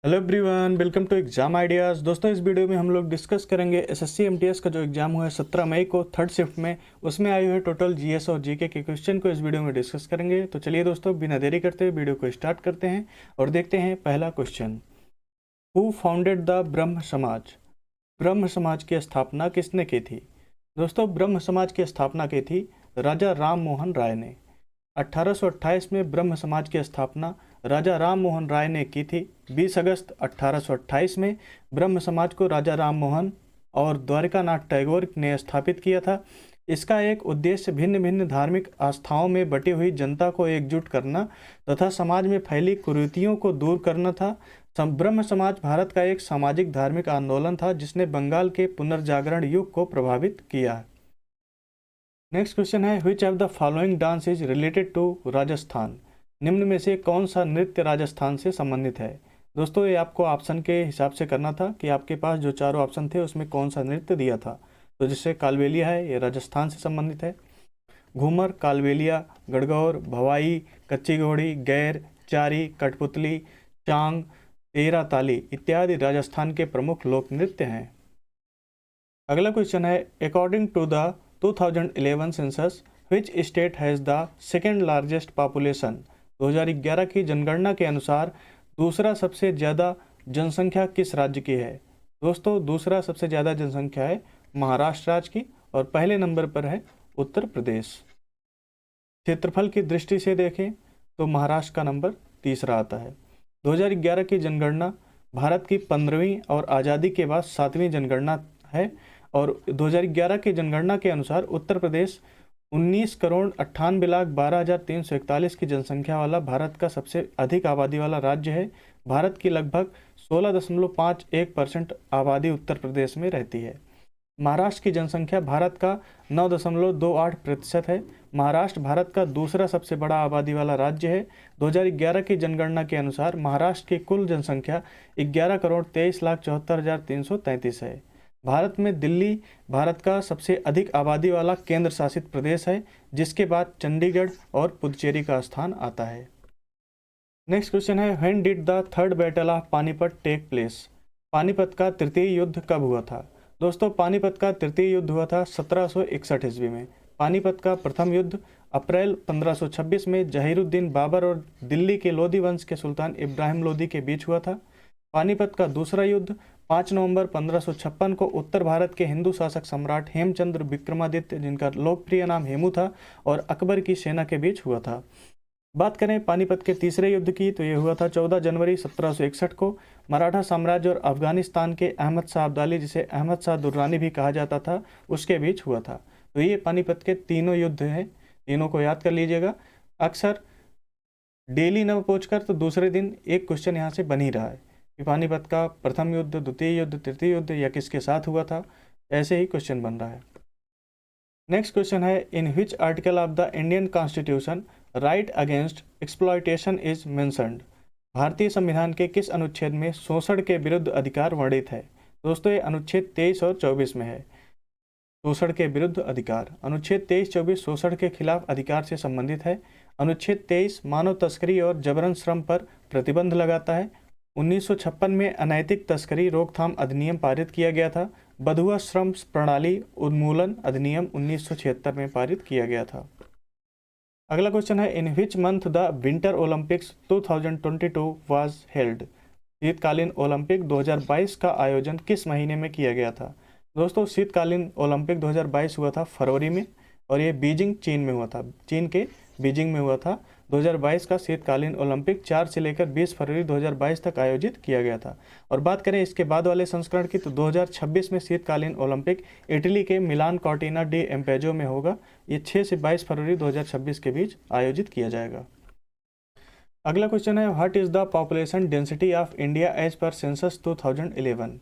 Hello everyone, welcome to exam ideas. दोस्तों, इस video में हम लोग डिस्कस करेंगे एसएससी एमटीएस का जो एग्जाम हुआ है 17 मई को थर्ड शिफ्ट में, उसमें आए हुए टोटल जीएस और जीके के क्वेश्चन को इस वीडियो में डिस्कस करेंगे। तो चलिए दोस्तों, बिना देरी करते हुए वीडियो को स्टार्ट करते हैं और देखते हैं पहला क्वेश्चन। हु फाउंडेड द ब्रह्म समाज? ब्रह्म समाज की स्थापना किसने की थी? दोस्तों, ब्रह्म समाज की स्थापना की थी राजा राम मोहन राय ने। 1828 में ब्रह्म समाज की स्थापना राजा राम मोहन राय ने की थी। 20 अगस्त 1828 में ब्रह्म समाज को राजा राम मोहन और द्वारिकानाथ टैगोर ने स्थापित किया था। इसका एक उद्देश्य भिन्न भिन्न धार्मिक आस्थाओं में बटी हुई जनता को एकजुट करना तथा समाज में फैली कुरीतियों को दूर करना था। ब्रह्म समाज भारत का एक सामाजिक धार्मिक आंदोलन था जिसने बंगाल के पुनर्जागरण युग को प्रभावित किया। नेक्स्ट क्वेश्चन है, which of the following dance is related to Rajasthan? निम्न में से कौन सा नृत्य राजस्थान से संबंधित है? दोस्तों, ये आपको ऑप्शन के हिसाब से करना था कि आपके पास जो चारों ऑप्शन थे उसमें कौन सा नृत्य दिया था। तो जैसे कालबेलिया है, ये राजस्थान से संबंधित है। घूमर, कालबेलिया, गणगौर, भवाई, कच्ची घोड़ी, गैर, चारी, कठपुतली, चांग, तेरा ताली इत्यादि राजस्थान के प्रमुख लोक नृत्य हैं। अगला क्वेश्चन है, according to the 2011 census which state has the second largest population? 2011 की जनगणना के अनुसार दूसरा सबसे ज़्यादा जनसंख्या किस राज्य की है? दोस्तों, दूसरा सबसे ज़्यादा जनसंख्या है महाराष्ट्र राज्य की और पहले नंबर पर है उत्तर प्रदेश। क्षेत्रफल की दृष्टि से देखें तो महाराष्ट्र का नंबर तीसरा आता है। 2011 की जनगणना भारत की 15वीं और आज़ादी के बाद 7वीं जनगणना है और 2011 की जनगणना के अनुसार उत्तर प्रदेश 19,98,12,341 की जनसंख्या वाला भारत का सबसे अधिक आबादी वाला राज्य है। भारत की लगभग 16.51% आबादी उत्तर प्रदेश में रहती है। महाराष्ट्र की जनसंख्या भारत का 9.28% है। महाराष्ट्र भारत का दूसरा सबसे बड़ा आबादी वाला राज्य है। 2011 की जनगणना के अनुसार महाराष्ट्र की कुल जनसंख्या 11,23,74,333 है। भारत में दिल्ली भारत का सबसे अधिक आबादी वाला केंद्र शासित प्रदेश है, जिसके बाद चंडीगढ़ और पुदुचेरी का स्थान आता है। नेक्स्ट क्वेश्चन है, when did the third battle of Panipat take place? Panipat का तृतीय युद्ध कब हुआ था? दोस्तों, पानीपत का तृतीय युद्ध हुआ था 1761 ईस्वी में। पानीपत का प्रथम युद्ध अप्रैल 1526 में जहीरुद्दीन बाबर और दिल्ली के लोधी वंश के सुल्तान इब्राहिम लोधी के बीच हुआ था। पानीपत का दूसरा युद्ध 5 नवंबर 1556 को उत्तर भारत के हिंदू शासक सम्राट हेमचंद्र विक्रमादित्य, जिनका लोकप्रिय नाम हेमू था, और अकबर की सेना के बीच हुआ था। बात करें पानीपत के तीसरे युद्ध की तो ये हुआ था 14 जनवरी 1761 को मराठा साम्राज्य और अफगानिस्तान के अहमद शाह अब्दाली, जिसे अहमद शाह दुर्रानी भी कहा जाता था, उसके बीच हुआ था। तो ये पानीपत के तीनों युद्ध हैं, तीनों को याद कर लीजिएगा। अक्सर डेली न पहुँचकर तो दूसरे दिन एक क्वेश्चन यहाँ से बन ही रहा है कि पानीपत का प्रथम युद्ध, द्वितीय युद्ध, तृतीय युद्ध या किसके साथ हुआ था, ऐसे ही क्वेश्चन बन रहा है। नेक्स्ट क्वेश्चन है, in which article of the Indian constitution right against exploitation is mentioned? भारतीय संविधान के किस अनुच्छेद में शोषण के विरुद्ध अधिकार वर्णित है? दोस्तों, ये अनुच्छेद 23 और 24 में है। शोषण के विरुद्ध अधिकार, अनुच्छेद 23-24 शोषण के खिलाफ अधिकार से संबंधित है। अनुच्छेद 23 मानव तस्करी और जबरन श्रम पर प्रतिबंध लगाता है। 1956 में अनैतिक तस्करी रोकथाम अधिनियम पारित किया गया था। बधुआ श्रम प्रणाली उन्मूलन अधिनियम 1976 में पारित किया गया था। अगला क्वेश्चन है, in which month the winter Olympics 2022 was held? शीतकालीन ओलंपिक 2022 का आयोजन किस महीने में किया गया था? दोस्तों, शीतकालीन ओलंपिक 2022 हुआ था फरवरी में और ये बीजिंग चीन में हुआ था, चीन के बीजिंग में हुआ था। 2022 का शीतकालीन ओलंपिक 4 से लेकर 20 फरवरी 2022 तक आयोजित किया गया था। और बात करें इसके बाद वाले संस्करण की तो 2026 में शीतकालीन ओलंपिक इटली के मिलान कॉर्टिना डी एम्पेजो में होगा। ये 6 से 22 फरवरी 2026 के बीच आयोजित किया जाएगा। अगला क्वेश्चन है, what is the population density of India as per census 2011?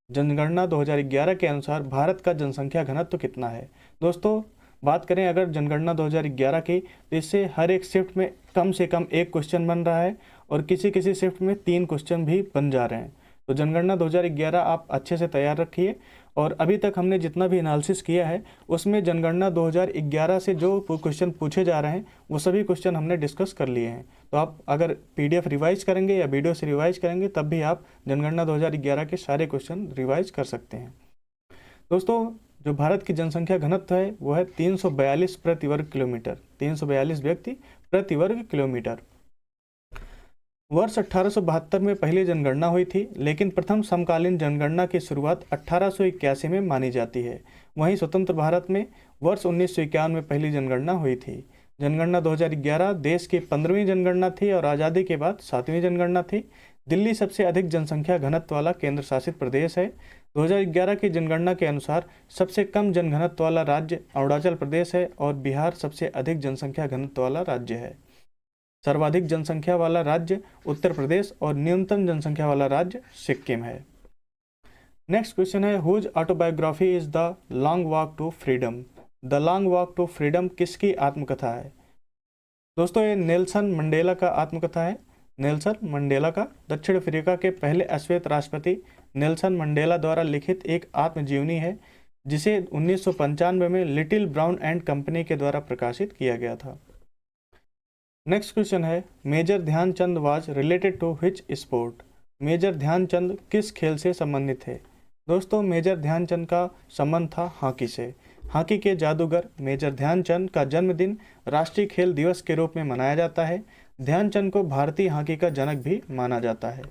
जनगणना 2011 के अनुसार भारत का जनसंख्या घनत्व कितना है? दोस्तों, बात करें अगर जनगणना 2011 की तो इससे हर एक शिफ्ट में कम से कम एक क्वेश्चन बन रहा है और किसी किसी शिफ्ट में 3 क्वेश्चन भी बन जा रहे हैं। तो जनगणना 2011 आप अच्छे से तैयार रखिए और अभी तक हमने जितना भी एनालिसिस किया है उसमें जनगणना 2011 से जो क्वेश्चन पूछे जा रहे हैं वो सभी क्वेश्चन हमने डिस्कस कर लिए हैं। तो आप अगर PDF रिवाइज करेंगे या वीडियो से रिवाइज करेंगे तब भी आप जनगणना 2011 के सारे क्वेश्चन रिवाइज कर सकते हैं। दोस्तों, जो भारत की जनसंख्या घनत्व है वो है 342 प्रति वर्ग किलोमीटर, 342 व्यक्ति प्रति वर्ग किलोमीटर। वर्ष 1872 में पहली जनगणना हुई थी, लेकिन प्रथम समकालीन जनगणना की शुरुआत 1881 में मानी जाती है। वहीं स्वतंत्र भारत में वर्ष 1951 में पहली जनगणना हुई थी। जनगणना 2011 देश की 15वीं जनगणना थी और आज़ादी के बाद 7वीं जनगणना थी। दिल्ली सबसे अधिक जनसंख्या घनत्व वाला केंद्र शासित प्रदेश है। 2011 की जनगणना के अनुसार सबसे कम जनघनत्व वाला राज्य अरुणाचल प्रदेश है और बिहार सबसे अधिक जनसंख्या घनत्व वाला राज्य है। सर्वाधिक जनसंख्या वाला राज्य उत्तर प्रदेश और न्यूनतम जनसंख्या वाला राज्य सिक्किम है। नेक्स्ट क्वेश्चन है, whose autobiography is the long walk to freedom. The long walk to freedom किसकी आत्मकथा है? दोस्तों, ये नेल्सन मंडेला का आत्मकथा है। नेल्सन मंडेला का दक्षिण अफ्रीका के पहले अश्वेत राष्ट्रपति नेल्सन मंडेला द्वारा लिखित एक आत्मजीवनी है, जिसे 1995 में लिटिल ब्राउन एंड कंपनी के द्वारा प्रकाशित किया गया था। नेक्स्ट क्वेश्चन है, major Dhyan Chand was related to which sport. Major Dhyan Chand किस खेल से संबंधित थे? दोस्तों, मेजर ध्यानचंद का संबंध था हॉकी से। हॉकी के जादूगर मेजर ध्यानचंद का जन्मदिन राष्ट्रीय खेल दिवस के रूप में मनाया जाता है। ध्यानचंद को भारतीय हॉकी का जनक भी माना जाता है।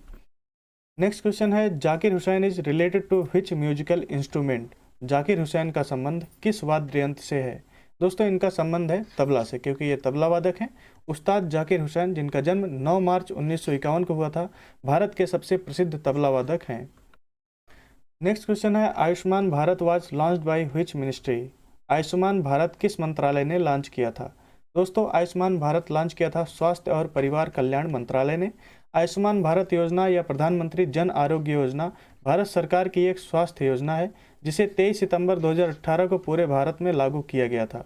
नेक्स्ट क्वेश्चन है, Zakir Hussain is related to which musical instrument. Zakir Hussain का संबंध किस वाद्य यंत्र से है? दोस्तों, इनका संबंध है तबला से, क्योंकि ये तबला वादक हैं। उस्ताद जाकिर हुसैन, जिनका जन्म 9 मार्च 1951 को हुआ था, भारत के सबसे प्रसिद्ध तबला वादक हैं। नेक्स्ट क्वेश्चन है, Ayushman Bharat was launched by which ministry. Ayushman Bharat किस मंत्रालय ने लॉन्च किया था? दोस्तों, आयुष्मान भारत लॉन्च किया था स्वास्थ्य और परिवार कल्याण मंत्रालय ने। आयुष्मान भारत योजना या प्रधानमंत्री जन आरोग्य योजना भारत सरकार की एक स्वास्थ्य योजना है, जिसे 23 सितंबर 2018 को पूरे भारत में लागू किया गया था।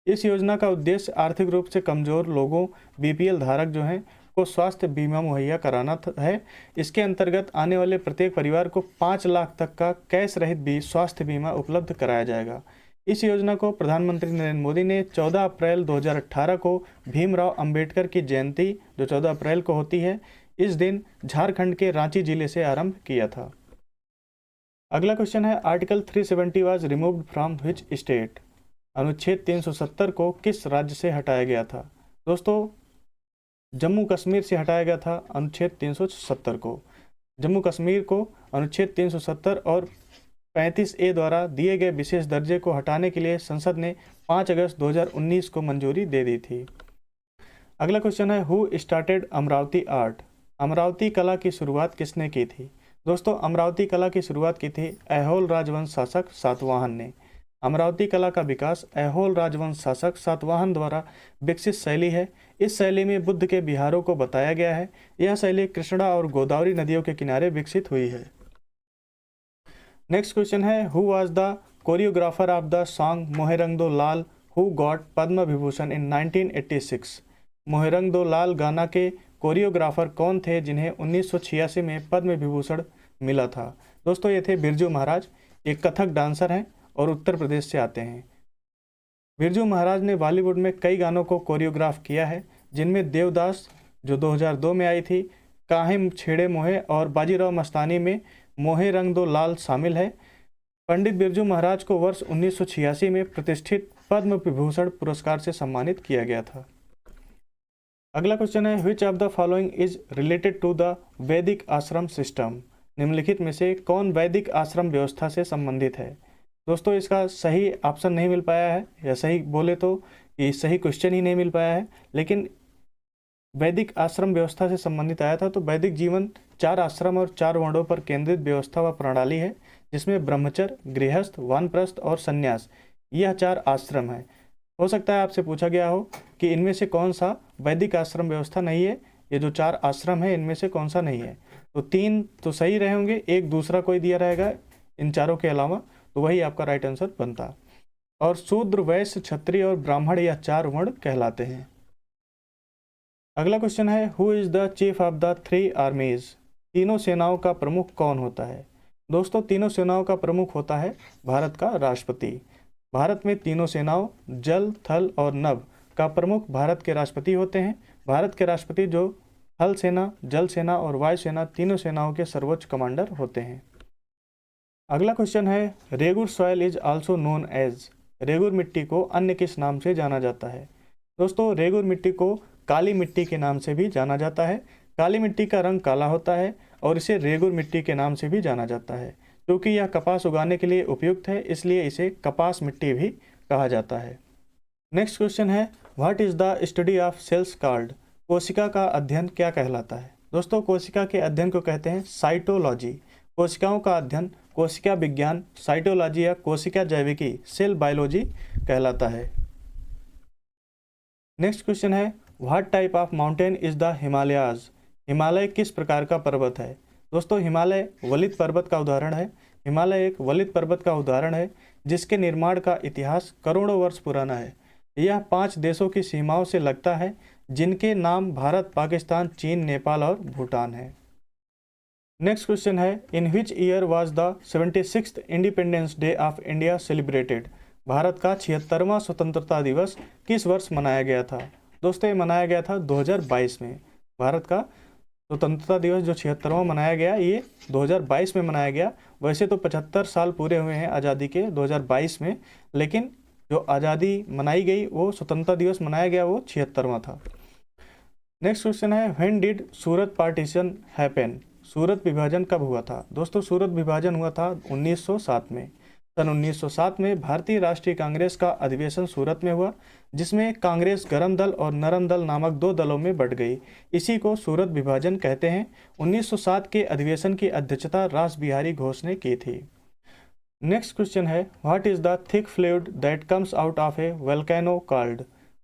इस योजना का उद्देश्य आर्थिक रूप से कमजोर लोगों, BPL धारक जो हैं, को स्वास्थ्य बीमा मुहैया कराना है। इसके अंतर्गत आने वाले प्रत्येक परिवार को 5 लाख तक का कैश रहित भी स्वास्थ्य बीमा उपलब्ध कराया जाएगा। इस योजना को प्रधानमंत्री नरेंद्र मोदी ने 14 अप्रैल 2018 को भीमराव अंबेडकर की जयंती, जो 14 अप्रैल को होती है, इस दिन झारखंड के रांची जिले से आरंभ किया था। अगला क्वेश्चन है, article 370 was removed from which state. अनुच्छेद 370 को किस राज्य से हटाया गया था? दोस्तों, जम्मू कश्मीर से हटाया गया था अनुच्छेद 370 को। जम्मू कश्मीर को अनुच्छेद 370 और 35A द्वारा दिए गए विशेष दर्जे को हटाने के लिए संसद ने 5 अगस्त 2019 को मंजूरी दे दी थी। अगला क्वेश्चन है, who started Amravati art. Amravati कला की शुरुआत किसने की थी? दोस्तों, अमरावती कला की शुरुआत की थी ऐहोल राजवंश शासक सातवाहन ने। अमरावती कला का विकास ऐहोल राजवंश शासक सातवाहन द्वारा विकसित शैली है। इस शैली में बुद्ध के विहारों को बताया गया है। यह शैली कृष्णा और गोदावरी नदियों के किनारे विकसित हुई है। नेक्स्ट क्वेश्चन है, who was the choreographer of the song मोहे रंग दो लाल हु गॉट पद्म विभूषण इन 1986। मोहे रंग दो लाल गाना के कोरियोग्राफर कौन थे जिन्हें 1986 में पद्म विभूषण मिला था? दोस्तों, ये थे बिरजू महाराज। एक कथक डांसर हैं और उत्तर प्रदेश से आते हैं। बिरजू महाराज ने बॉलीवुड में कई गानों को कोरियोग्राफ किया है, जिनमें देवदास जो 2002 में आई थी, काहे छेड़े मोहे और बाजीराव मस्तानी में मोहे रंग दो लाल शामिल है। पंडित बिरजू महाराज को वर्ष 1986 में प्रतिष्ठित पद्म विभूषण पुरस्कार से सम्मानित किया गया था। अगला क्वेश्चन है, which of the following is related to the Vedic ashram system. निम्नलिखित में से कौन वैदिक आश्रम व्यवस्था से संबंधित है? दोस्तों, इसका सही ऑप्शन नहीं मिल पाया है, या सही बोले तो ये सही क्वेश्चन ही नहीं मिल पाया है, लेकिन वैदिक आश्रम व्यवस्था से संबंधित आया था। तो वैदिक जीवन 4 आश्रम और 4 वर्णों पर केंद्रित व्यवस्था व प्रणाली है, जिसमें ब्रह्मचर्य, गृहस्थ, वानप्रस्थ और संन्यास, यह 4 आश्रम है। हो सकता है आपसे पूछा गया हो कि इनमें से कौन सा वैदिक आश्रम व्यवस्था नहीं है। ये जो 4 आश्रम है, इनमें से कौन सा नहीं है? तो 3 तो सही रहे होंगे, एक दूसरा कोई दिया रहेगा इन चारों के अलावा, तो वही आपका राइट आंसर बनता। और शूद्र, वैश्य, क्षत्रिय और ब्राह्मण यह 4 वर्ण कहलाते हैं। अगला क्वेश्चन है, who is the chief of the 3 आर्मीज। तीनों सेनाओं का प्रमुख कौन होता है? दोस्तों, तीनों सेनाओं का प्रमुख होता है भारत का राष्ट्रपति। भारत में तीनों सेनाओं जल, थल और नभ का प्रमुख भारत के राष्ट्रपति होते हैं, भारत के राष्ट्रपति जो थल सेना, जल सेना और वायु सेना तीनों सेनाओं के सर्वोच्च कमांडर होते हैं। अगला क्वेश्चन है, regur soil is also known as. Regur मिट्टी को अन्य किस नाम से जाना जाता है? दोस्तों, रेगुर मिट्टी को काली मिट्टी के नाम से भी जाना जाता है। काली मिट्टी का रंग काला होता है और इसे रेगुर मिट्टी के नाम से भी जाना जाता है। क्योंकि यह कपास उगाने के लिए उपयुक्त है, इसलिए इसे कपास मिट्टी भी कहा जाता है। नेक्स्ट क्वेश्चन है, what is the study of cells called. कोशिका का अध्ययन क्या कहलाता है? दोस्तों, कोशिका के अध्ययन को कहते हैं साइटोलॉजी। कोशिकाओं का अध्ययन कोशिका विज्ञान, साइटोलॉजी या कोशिका जैविकी, सेल बायोलॉजी कहलाता है। नेक्स्ट क्वेश्चन है, what type of mountain is the Himalayas. Himalaya किस प्रकार का पर्वत है? दोस्तों, हिमालय वलित पर्वत का उदाहरण है। हिमालय एक वलित पर्वत का उदाहरण है जिसके निर्माण का इतिहास करोड़ों वर्ष पुराना है। यह 5 देशों की सीमाओं से लगता है, जिनके नाम भारत, पाकिस्तान, चीन, नेपाल और भूटान है। नेक्स्ट क्वेश्चन है, in which year was the 76th independence day of India celebrated. भारत का 76वां स्वतंत्रता दिवस किस वर्ष मनाया गया था? दोस्तों, ये मनाया गया था 2022 में। भारत का स्वतंत्रता दिवस जो 76वां मनाया गया, ये 2022 में मनाया गया। वैसे तो 75 साल पूरे हुए हैं आज़ादी के 2022 में, लेकिन जो आज़ादी मनाई गई, वो स्वतंत्रता दिवस मनाया गया, वो 76वां था। नेक्स्ट क्वेश्चन है, when did Surat partition happen. Surat विभाजन कब हुआ था? दोस्तों, सूरत विभाजन हुआ था 1907 में। सन 1907 में भारतीय राष्ट्रीय कांग्रेस का अधिवेशन सूरत में हुआ, जिसमें कांग्रेस गरम दल और नरम दल नामक 2 दलों में बंट गई। इसी को सूरत विभाजन कहते हैं। 1907 के अधिवेशन की अध्यक्षता रास बिहारी घोष ने की थी। नेक्स्ट क्वेश्चन है, what is the thick fluid that comes out of A volcano called.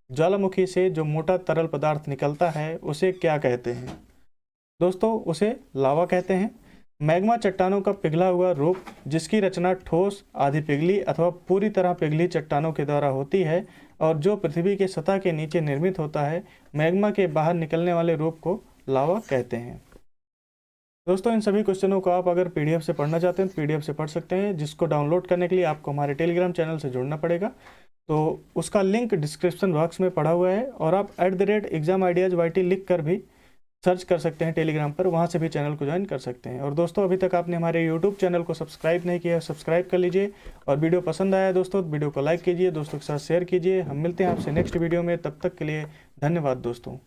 ज्वालामुखी से जो मोटा तरल पदार्थ निकलता है, उसे क्या कहते हैं? दोस्तों, उसे लावा कहते हैं। मैग्मा चट्टानों का पिघला हुआ रूप, जिसकी रचना ठोस, आधी पिघली अथवा पूरी तरह पिघली चट्टानों के द्वारा होती है और जो पृथ्वी के सतह के नीचे निर्मित होता है, मैग्मा के बाहर निकलने वाले रूप को लावा कहते हैं। दोस्तों, इन सभी क्वेश्चनों को आप अगर पीडीएफ से पढ़ना चाहते हैं तो पीडीएफ से पढ़ सकते हैं, जिसको डाउनलोड करने के लिए आपको हमारे टेलीग्राम चैनल से जुड़ना पड़ेगा। तो उसका लिंक डिस्क्रिप्शन बॉक्स में पड़ा हुआ है, और आप @examideasYT लिख कर भी सर्च कर सकते हैं टेलीग्राम पर, वहाँ से भी चैनल को ज्वाइन कर सकते हैं। और दोस्तों, अभी तक आपने हमारे यूट्यूब चैनल को सब्सक्राइब नहीं किया है, सब्सक्राइब कर लीजिए। और वीडियो पसंद आया दोस्तों, वीडियो को लाइक कीजिए, दोस्तों के साथ शेयर कीजिए। हम मिलते हैं आपसे नेक्स्ट वीडियो में, तब तक के लिए धन्यवाद दोस्तों।